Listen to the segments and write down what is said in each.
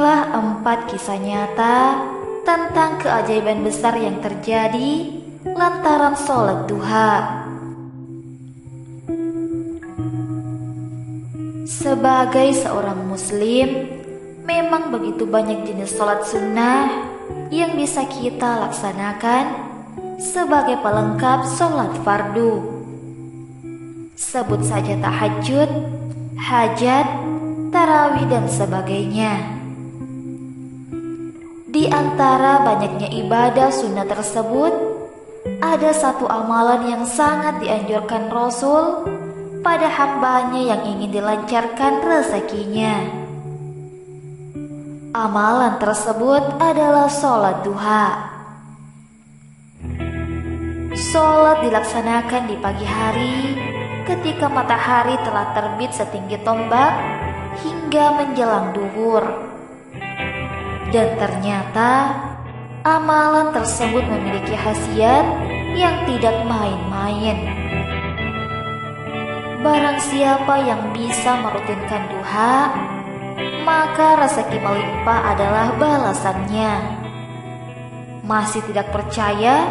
Inilah 4 kisah nyata tentang keajaiban besar yang terjadi lantaran sholat duha. Sebagai seorang muslim, memang begitu banyak jenis sholat sunnah yang bisa kita laksanakan sebagai pelengkap sholat fardu. Sebut saja tahajud, hajat, tarawih dan sebagainya. Di antara banyaknya ibadah sunnah tersebut, ada satu amalan yang sangat dianjurkan Rasul pada hambanya yang ingin dilancarkan rezekinya. Amalan tersebut adalah sholat duha. Sholat dilaksanakan di pagi hari ketika matahari telah terbit setinggi tombak hingga menjelang duhur. Dan ternyata amalan tersebut memiliki khasiat yang tidak main-main. Barang siapa yang bisa merutinkan duha, maka rezeki melimpah adalah balasannya. Masih tidak percaya?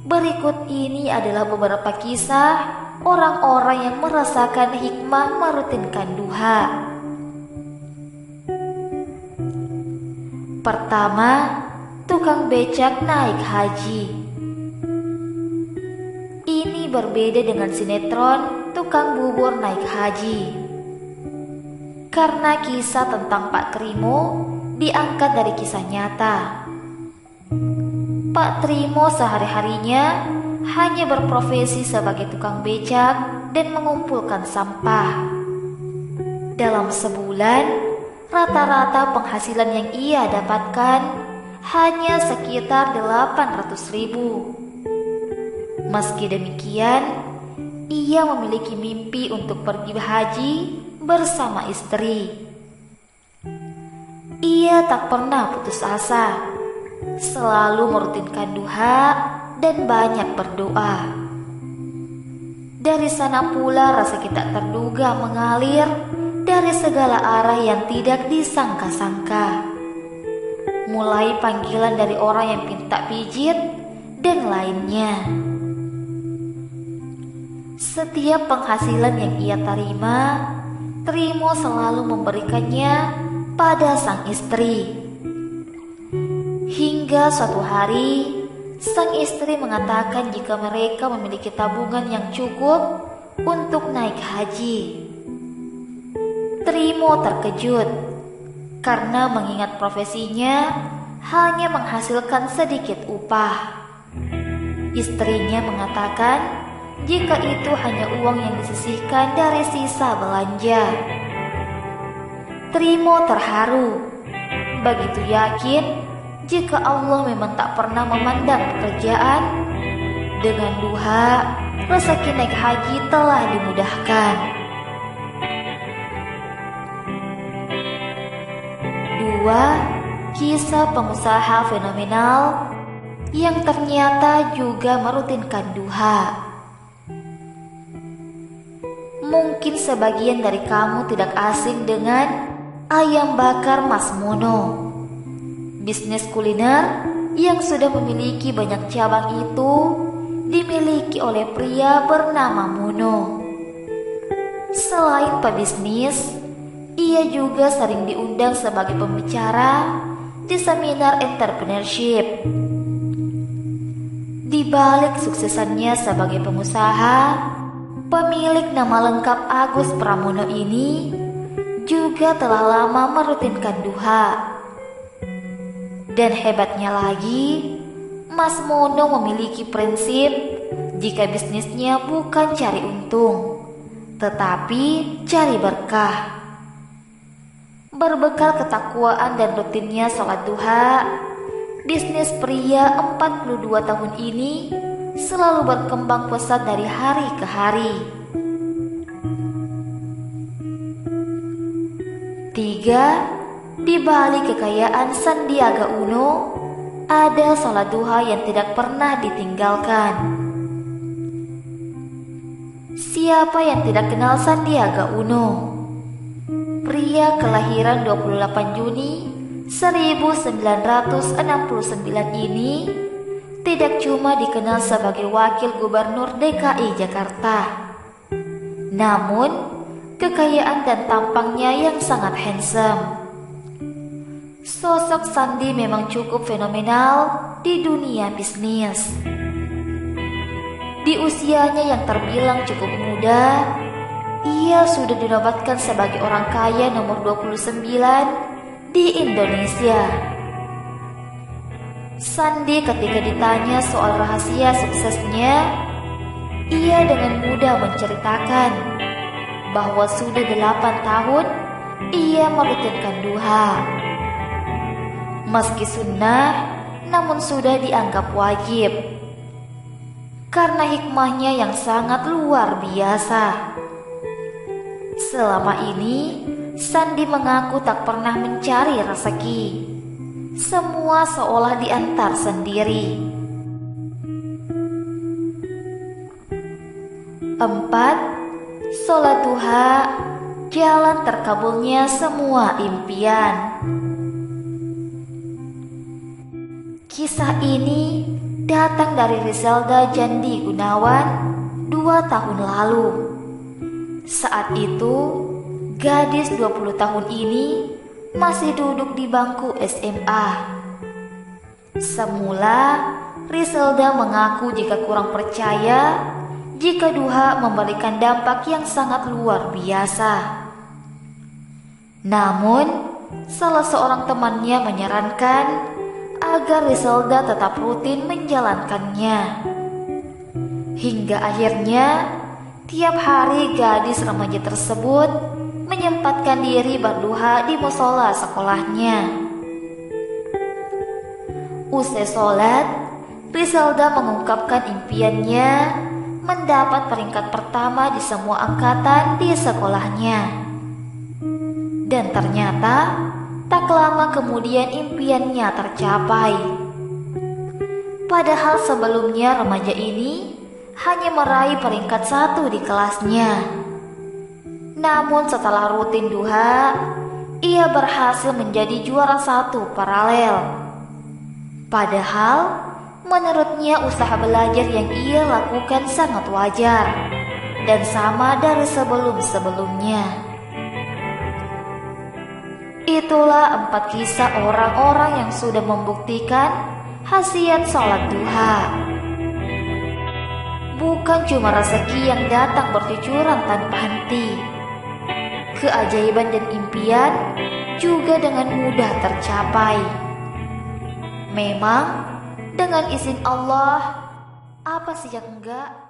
Berikut ini adalah beberapa kisah orang-orang yang merasakan hikmah merutinkan duha. Pertama, tukang becak naik haji. Ini berbeda dengan sinetron tukang bubur naik haji, karena kisah tentang Pak Trimo diangkat dari kisah nyata. Pak Trimo sehari-harinya hanya berprofesi sebagai tukang becak dan mengumpulkan sampah. Dalam sebulan, rata-rata penghasilan yang ia dapatkan hanya sekitar 800.000. Meski demikian, ia memiliki mimpi untuk pergi haji bersama istri. Ia tak pernah putus asa, selalu merutinkan duha dan banyak berdoa. Dari sana pula rezeki tak terduga mengalir dari segala arah yang tidak disangka-sangka. Mulai panggilan dari orang yang minta pijit dan lainnya. Setiap penghasilan yang ia terima, Trimo selalu memberikannya pada sang istri. Hingga suatu hari, sang istri mengatakan jika mereka memiliki tabungan yang cukup untuk naik haji. Trimo terkejut karena mengingat profesinya hanya menghasilkan sedikit upah. Istrinya mengatakan jika itu hanya uang yang disisihkan dari sisa belanja. Trimo terharu, begitu yakin jika Allah memang tak pernah memandang pekerjaan. Dengan duha, rezeki naik haji telah dimudahkan. 2. Kisah pengusaha fenomenal yang ternyata juga merutinkan duha. Mungkin sebagian dari kamu tidak asing dengan ayam bakar Mas Mono. Bisnis kuliner yang sudah memiliki banyak cabang itu dimiliki oleh pria bernama Mono. Selain pebisnis, ia juga sering diundang sebagai pembicara di seminar entrepreneurship. Di balik suksesannya sebagai pengusaha, pemilik nama lengkap Agus Pramono ini juga telah lama merutinkan duha. Dan hebatnya lagi, Mas Mono memiliki prinsip jika bisnisnya bukan cari untung, tetapi cari berkah. Berbekal ketakwaan dan rutinnya sholat duha, bisnis pria 42 tahun ini selalu berkembang pesat dari hari ke hari. 3. Di balik kekayaan Sandiaga Uno, ada sholat duha yang tidak pernah ditinggalkan. Siapa yang tidak kenal Sandiaga Uno? pria kelahiran 28 Juni 1969 ini tidak cuma dikenal sebagai wakil gubernur DKI Jakarta, namun kekayaan dan tampangnya yang sangat handsome. Sosok Sandi memang cukup fenomenal di dunia bisnis. Di usianya yang terbilang cukup muda, ia sudah dinobatkan sebagai orang kaya nomor 29 di Indonesia. Sandi ketika ditanya soal rahasia suksesnya, ia dengan mudah menceritakan bahwa sudah 8 tahun ia merutinkan duha. Meski sunnah, namun sudah dianggap wajib karena hikmahnya yang sangat luar biasa. Selama ini, Sandi mengaku tak pernah mencari rezeki. Semua seolah diantar sendiri. 4. Sholat duha, jalan terkabulnya semua impian. Kisah ini datang dari Rizalda Jandi Gunawan 2 tahun lalu. Saat itu, gadis 20 tahun ini masih duduk di bangku SMA. Semula, Rizalda mengaku jika kurang percaya jika duha memberikan dampak yang sangat luar biasa. Namun, salah seorang temannya menyarankan agar Rizalda tetap rutin menjalankannya. Hingga akhirnya, tiap hari gadis remaja tersebut menyempatkan diri berduha di musola sekolahnya. Usai sholat, Rizalda mengungkapkan impiannya mendapat peringkat pertama di semua angkatan di sekolahnya. Dan ternyata tak lama kemudian impiannya tercapai. Padahal sebelumnya remaja ini hanya meraih peringkat 1 di kelasnya. Namun setelah rutin duha, ia berhasil menjadi juara 1 paralel. Padahal menurutnya usaha belajar yang ia lakukan sangat wajar dan sama dari sebelum-sebelumnya. Itulah 4 kisah orang-orang yang sudah membuktikan khasiat sholat duha. Bukan cuma rezeki yang datang bercucuran tanpa henti, keajaiban dan impian juga dengan mudah tercapai. Memang dengan izin Allah, apa sih yang enggak?